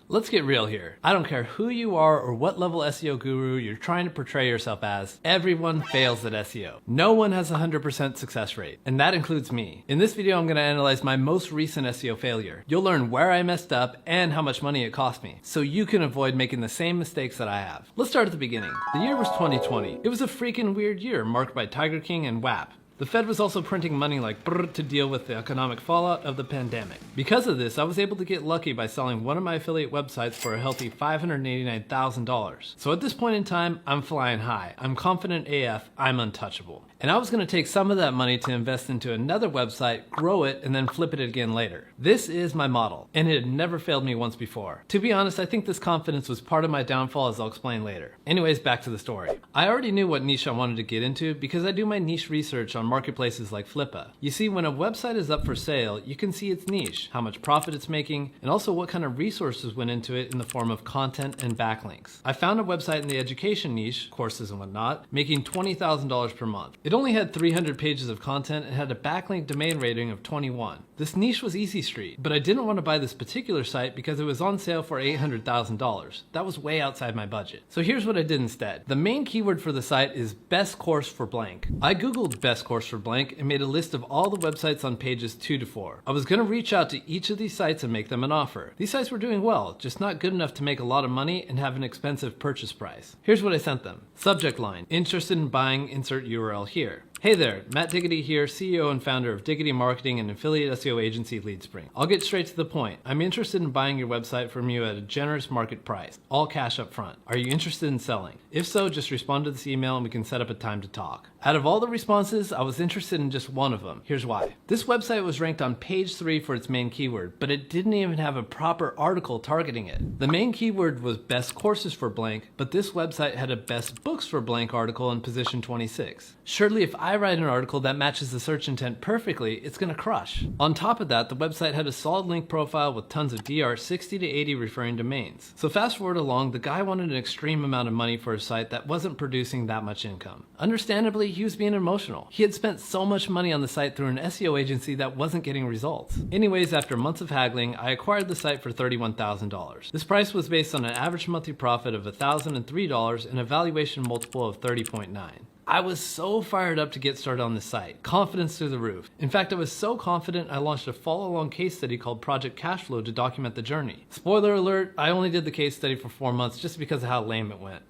Let's get real here. I don't care who you are or what level SEO guru you're trying to portray yourself as, everyone fails at SEO. No one has a 100% success rate, and that includes me. In this video, I'm going to analyze my most recent SEO failure. You'll learn where I messed up and how much money it cost me, so you can avoid making the same mistakes that I have. Let's start at the beginning. The year was 2020. It was a freaking weird year marked by Tiger King and WAP. The Fed was also printing money like brrr to deal with the economic fallout of the pandemic. Because of this, I was able to get lucky by selling one of my affiliate websites for a healthy $589,000. So at this point in time, I'm flying high. I'm confident AF, I'm untouchable. And I was going to take some of that money to invest into another website, grow it, and then flip it again later. This is my model, and it had never failed me once before. To be honest, I think this confidence was part of my downfall, as I'll explain later. Anyways, back to the story. I already knew what niche I wanted to get into because I do my niche research on marketplaces like Flippa. You see, when a website is up for sale, you can see its niche, how much profit it's making, and also what kind of resources went into it in the form of content and backlinks. I found a website in the education niche, courses and whatnot, making $20,000 per month. It only had 300 pages of content and had a backlink domain rating of 21. This niche was Easy Street, but I didn't want to buy this particular site because it was on sale for $800,000. That was way outside my budget. So here's what I did instead. The main keyword for the site is best course for blank. I googled best course for blank and made a list of all the websites on pages 2 to 4. I was going to reach out to each of these sites and make them an offer. These sites were doing well, just not good enough to make a lot of money and have an expensive purchase price. Here's what I sent them. Subject line: interested in buying, insert URL here. Hey there, Matt Diggity here, CEO and founder of Diggity Marketing and affiliate SEO agency LeadSpring. I'll get straight to the point. I'm interested in buying your website from you at a generous market price, all cash up front. Are you interested in selling? If so, just respond to this email and we can set up a time to talk. Out of all the responses, I was interested in just one of them. Here's why. This website was ranked on page 3 for its main keyword, but it didn't even have a proper article targeting it. The main keyword was best courses for blank, but this website had a best books for blank article in position 26. Surely if I write an article that matches the search intent perfectly, it's gonna crush. On top of that, the website had a solid link profile with tons of DR 60 to 80 referring domains. So fast forward along, the guy wanted an extreme amount of money for a site that wasn't producing that much income. Understandably, he was being emotional. He had spent so much money on the site through an SEO agency that wasn't getting results. Anyways, after months of haggling, I acquired the site for $31,000. This price was based on an average monthly profit of $1,003 and a valuation multiple of 30.9. I was so fired up to get started on this site. Confidence through the roof. In fact, I was so confident I launched a follow-along case study called Project Cashflow to document the journey. Spoiler alert, I only did the case study for 4 months just because of how lame it went.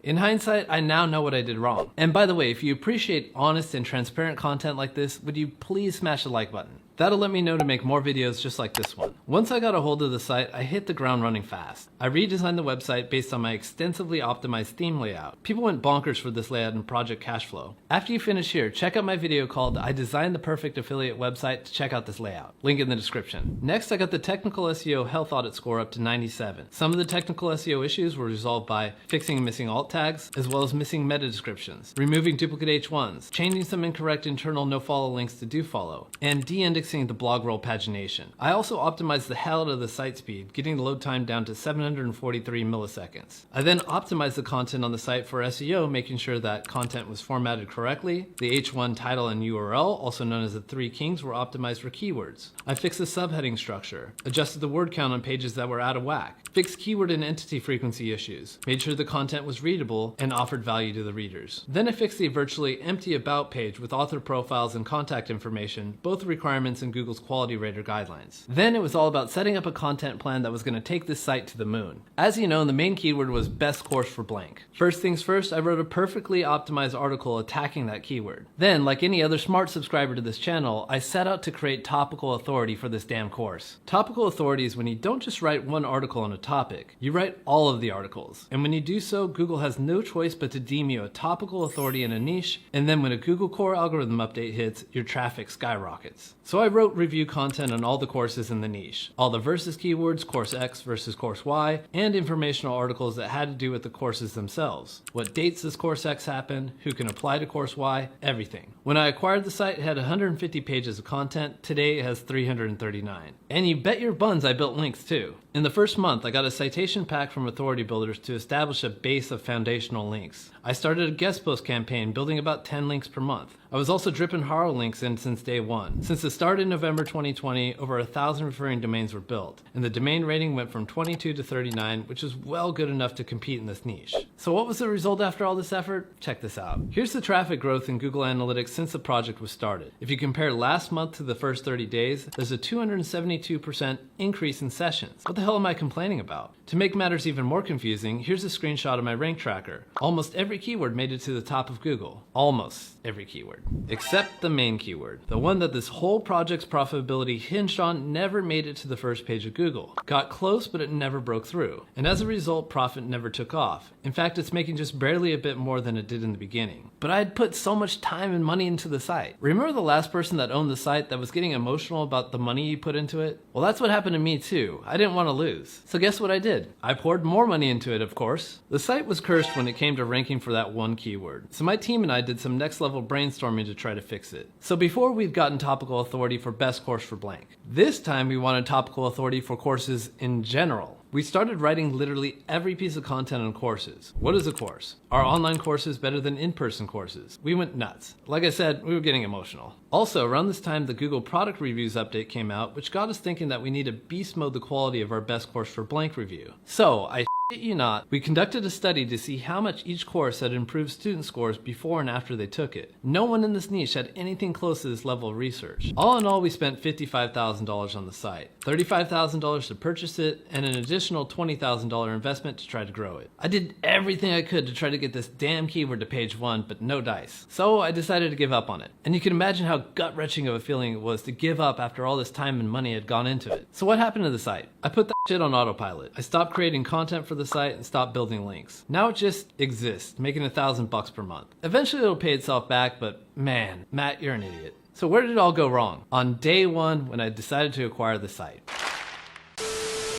In hindsight, I now know what I did wrong. And by the way, if you appreciate honest and transparent content like this, would you please smash the like button? That'll let me know to make more videos just like this one. Once I got a hold of the site, I hit the ground running fast. I redesigned the website based on my extensively optimized theme layout. People went bonkers for this layout in Project Cashflow. After you finish here, check out my video called I Designed the Perfect Affiliate Website to check out this layout. Link in the description. Next, I got the technical SEO health audit score up to 97. Some of the technical SEO issues were resolved by fixing missing alt tags, as well as missing meta descriptions, removing duplicate H1s, changing some incorrect internal nofollow links to dofollow, and de-indexing the blog roll pagination. I also optimized the hell out of the site speed, getting the load time down to 743 milliseconds. I then optimized the content on the site for SEO, making sure that content was formatted correctly. The H1 title and URL, also known as the 3 kings, were optimized for keywords. I fixed the subheading structure, adjusted the word count on pages that were out of whack, fixed keyword and entity frequency issues, made sure the content was readable, and offered value to the readers. Then I fixed the virtually empty about page with author profiles and contact information, both requirements in Google's quality rater guidelines. Then it was all about setting up a content plan that was going to take this site to the moon. As you know, the main keyword was best course for blank. First things first, I wrote a perfectly optimized article attacking that keyword. Then, like any other smart subscriber to this channel, I set out to create topical authority for this damn course. Topical authority is when you don't just write one article on a topic, you write all of the articles. And when you do so, Google has no choice but to deem you a topical authority in a niche, and then when a Google core algorithm update hits, your traffic skyrockets. So I wrote review content on all the courses in the niche, all the versus keywords, course X versus course Y, and informational articles that had to do with the courses themselves. What dates does course X happen, who can apply to course Y, everything. When I acquired the site, it had 150 pages of content. Today it has 339. And you bet your buns I built links too. In the first month, I got a citation pack from Authority Builders to establish a base of foundational links. I started a guest post campaign building about 10 links per month. I was also dripping hard links in since day one. Since the start in November 2020, over 1,000 referring domains were built, and the domain rating went from 22 to 39, which is well good enough to compete in this niche. So what was the result after all this effort? Check this out. Here's the traffic growth in Google Analytics since the project was started. If you compare last month to the first 30 days, there's a 272% increase in sessions. What the hell am I complaining about? To make matters even more confusing, here's a screenshot of my rank tracker. Almost every keyword made it to the top of Google. Almost every keyword. Except the main keyword. The one that this whole project's profitability hinged on never made it to the first page of Google. Got close, but it never broke through. And as a result, profit never took off. In fact, it's making just barely a bit more than it did in the beginning. But I had put so much time and money into the site. Remember the last person that owned the site that was getting emotional about the money you put into it? Well, that's what happened to me too. I didn't want to lose. So guess what I did? I poured more money into it, of course. The site was cursed when it came to ranking for that one keyword. So my team and I did some next level brainstorming to try to fix it. So before we'd gotten topical authority for best course for blank. This time we wanted topical authority for courses in general. We started writing literally every piece of content on courses. What is a course? Are online courses better than in-person courses? We went nuts. Like I said, we were getting emotional. Also, around this time, the Google product reviews update came out, which got us thinking that we need to beast mode the quality of our best course for blank review. So I shit you not, we conducted a study to see how much each course had improved student scores before and after they took it. No one in this niche had anything close to this level of research. All in all, we spent $55,000 on the site, $35,000 to purchase it, and an additional $20,000 investment to try to grow it. I did everything I could to try to get this damn keyword to page 1, but no dice. So I decided to give up on it. And you can imagine how gut-wrenching of a feeling it was to give up after all this time and money had gone into it. So what happened to the site? I put that shit on autopilot. I stopped creating content for the site and stopped building links. Now it just exists, making $1,000 per month. Eventually it'll pay itself back, but man, Matt, you're an idiot. So where did it all go wrong? On day one, when I decided to acquire the site.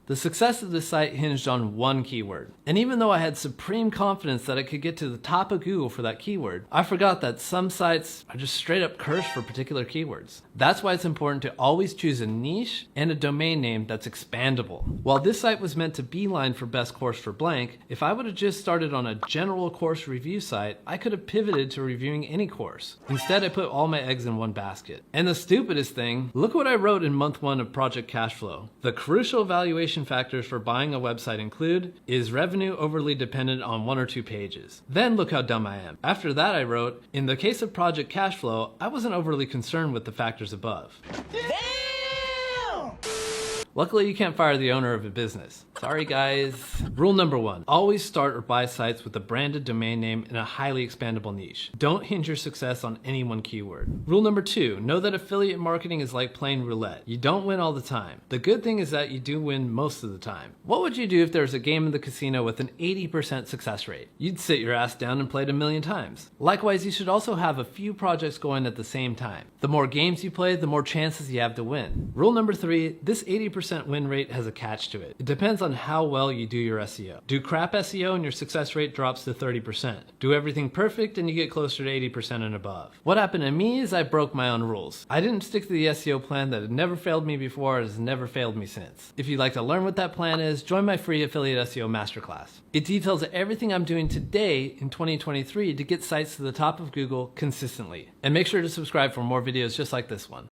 The success of this site hinged on one keyword. And even though I had supreme confidence that I could get to the top of Google for that keyword, I forgot that some sites are just straight up cursed for particular keywords. That's why it's important to always choose a niche and a domain name that's expandable. While this site was meant to beeline for best course for blank, if I would have just started on a general course review site, I could have pivoted to reviewing any course. Instead, I put all my eggs in one basket. And the stupidest thing, look what I wrote in month 1 of Project Cashflow. The crucial evaluation factors for buying a website include, is revenue overly dependent on 1 or 2 pages? Then look how dumb I am. After that I wrote, in the case of Project Cashflow, I wasn't overly concerned with the factors above. Damn! Luckily you can't fire the owner of a business. Sorry guys. Rule number 1, always start or buy sites with a branded domain name in a highly expandable niche. Don't hinge your success on any one keyword. Rule number 2, know that affiliate marketing is like playing roulette. You don't win all the time. The good thing is that you do win most of the time. What would you do if there was a game in the casino with an 80% success rate? You'd sit your ass down and play it 1,000,000 times. Likewise, you should also have a few projects going at the same time. The more games you play, the more chances you have to win. Rule number 3, this 80% win rate has a catch to it. It depends on how well you do your SEO. Do crap SEO and your success rate drops to 30%. Do everything perfect and you get closer to 80% and above. What happened to me is I broke my own rules. I didn't stick to the SEO plan that had never failed me before and has never failed me since. If you'd like to learn what that plan is, join my free affiliate SEO masterclass. It details everything I'm doing today in 2023 to get sites to the top of Google consistently. And make sure to subscribe for more videos just like this one.